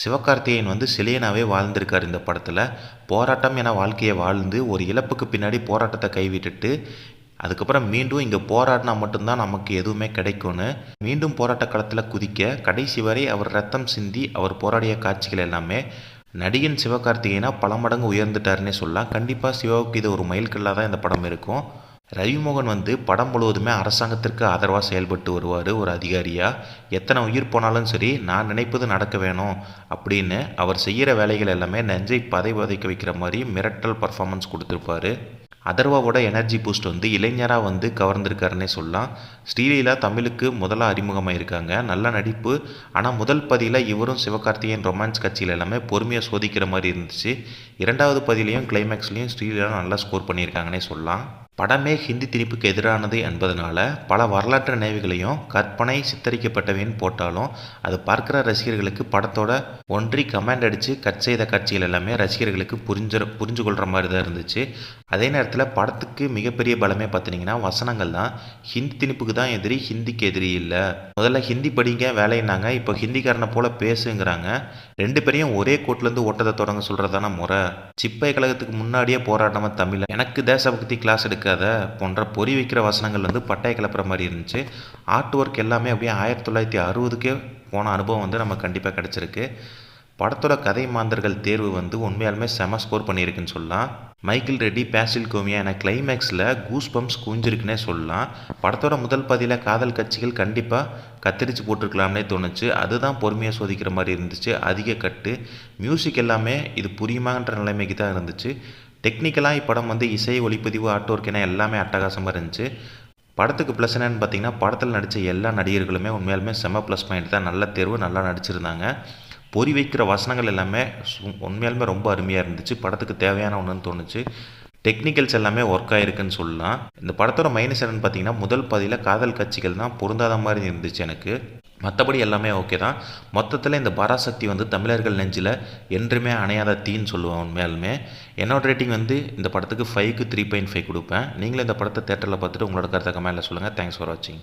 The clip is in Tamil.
சிவகார்த்திகேயன் வந்து சிலையனாவே வாழ்ந்திருக்கார் இந்த படத்தில். போராட்டம் என வாழ்க்கையை வாழ்ந்து ஒரு இழப்புக்கு பின்னாடி போராட்டத்தை கைவிட்டுட்டு அதுக்கப்புறம் மீண்டும் இங்கே போராடினா மட்டும்தான் நமக்கு எதுவுமே கிடைக்கும்னு மீண்டும் போராட்ட களத்தில் குதிக்க கடைசி வரை அவர் ரத்தம் சிந்தி அவர் போராடிய காட்சிகள் எல்லாமே நடிகன் சிவகார்த்திகேயனா பல மடங்கு உயர்ந்துட்டாருன்னே சொல்லலாம். கண்டிப்பாக சிவாவுக்கு இது ஒரு மைல்கல்லாக தான் இந்த படம் இருக்கும். ரவிமோகன் வந்து படம் முழுவதுமே அரசாங்கத்திற்கு ஆதரவாக செயல்பட்டு வருவார் ஒரு அதிகாரியாக. எத்தனை உயிர் போனாலும் சரி நான் நினைப்பது நடக்க வேணும் அப்படின்னு அவர் செய்கிற வேலைகள் எல்லாமே நெஞ்சை பதை பதைக்க வைக்கிற மாதிரி மிரட்டல் பர்ஃபார்மன்ஸ் கொடுத்துருப்பாரு. அதர்வாவோட எனர்ஜி பூஸ்ட் வந்து இளைஞராக வந்து கவர்ந்திருக்காருன்னே சொல்லலாம். ஸ்ரீலீலா தமிழுக்கு முதலாக அறிமுகமாக இருக்காங்க. நல்ல நடிப்பு. ஆனால் முதல் பதியில் இவரும் சிவகார்த்திகேயன் ரொமான்ஸ் காட்சியில் எல்லாமே பொறுமையாக சோதிக்கிற மாதிரி இருந்துச்சு. இரண்டாவது பதிலையும் கிளைமேக்ஸ்லையும் ஸ்ரீலீலா நல்லா ஸ்கோர் பண்ணியிருக்காங்கன்னே சொல்லலாம். படமே ஹிந்தி திணிப்புக்கு எதிரானது என்பதனால பல வரலாற்று நினைவுகளையும் கற்பனை சித்தரிக்கப்பட்டவைன்னு போட்டாலும் அது பார்க்குற ரசிகர்களுக்கு படத்தோட ஒன்றி கமெண்ட் அடித்து கட் செய்த காட்சிகள் எல்லாமே ரசிகர்களுக்கு புரிஞ்சு கொள்கிற மாதிரி தான் இருந்துச்சு. அதே நேரத்தில் படத்துக்கு மிகப்பெரிய பலமே பார்த்திங்கன்னா வசனங்கள் தான். ஹிந்தி திணிப்புக்கு தான் எதிரி, ஹிந்திக்கு எதிரி இல்லை. முதல்ல ஹிந்தி படிங்க வேலைன்னாங்க, இப்போ ஹிந்திக்காரனை போல் பேசுங்கிறாங்க. ரெண்டு பேரையும் ஒரே கோட்லேருந்து ஓட்டத்தை தொடங்க சொல்கிறதான முறை. சிப்பை கழகத்துக்கு முன்னாடியே போராடாமல் தமிழ் எனக்கு தேசபக்தி கிளாஸ் எடுக்காத போன்ற பொறி வைக்கிற வசனங்கள் வந்து பட்டாய கிளப்புற மாதிரி இருந்துச்சு. ஆர்ட் ஒர்க் எல்லாமே அப்படியே 1960க்கே போன அனுபவம் வந்து நம்ம கண்டிப்பாக கிடச்சிருக்கு. படத்தோட கதை மாந்தர்கள் தேர்வு வந்து உண்மையாலுமே செம ஸ்கோர் பண்ணியிருக்குன்னு சொல்லலாம். மைக்கேல் ரெட்டி, பேசில் கோமியா என கிளைமேக்ஸில் கூஸ் பம்ப்ஸ் குஞ்சிருக்குன்னே சொல்லலாம். படத்தோட முதல் பதியில் காதல் காட்சிகள் கண்டிப்பாக கத்தரிச்சு போட்டிருக்கலாம்னே தோணுச்சு. அதுதான் பொறுமையாக சோதிக்கிற மாதிரி இருந்துச்சு. அதிக கட்டு மியூசிக் எல்லாமே இது புரியுமான்ற நிலைமைக்கு தான் இருந்துச்சு. டெக்னிக்கலாக இப்படம் வந்து இசை, ஒளிப்பதிவு, ஆர்ட் ஒர்க் என எல்லாமே அட்டகாசமாக இருந்துச்சு. படத்துக்கு ப்ளஸ் என்னன்னு பார்த்தீங்கன்னா படத்தில் நடித்த எல்லா நடிகர்களுமே உண்மையாலுமே செம ப்ளஸ் பாயிண்ட் தான். நல்ல தேர்வு, நல்லா நடிச்சிருந்தாங்க. பொறி வைக்கிற வசனங்கள் எல்லாமே உண்மையாலுமே ரொம்ப அருமையாக இருந்துச்சு. படத்துக்கு தேவையான ஒன்றுன்னு தோணுச்சு. டெக்னிக்கல்ஸ் எல்லாமே ஒர்க் ஆகிருக்குன்னு சொல்லலாம். இந்த படத்தோட மைனஸ் என்னென்னு பார்த்தீங்கன்னா முதல் பாதியில் காதல் காட்சிகள் தான் பொருந்தாத மாதிரி இருந்துச்சு எனக்கு. மற்றபடி எல்லாமே ஓகே தான். மொத்தத்தில் இந்த பராசக்தி வந்து தமிழர்கள் நெஞ்சில் என்றுமே அணையாத தீன்னு சொல்லுவேன். உண்மையாலுமே என்னோட ரேட்டிங் வந்து இந்த படத்துக்கு 5க்கு 3.5 கொடுப்பேன். நீங்களும் இந்த படத்தை தேட்டரில் பார்த்துட்டு உங்களோட கருத்தை கமெண்ட்டில் சொல்லுங்கள். தேங்க்ஸ் ஃபார் வாட்சிங்.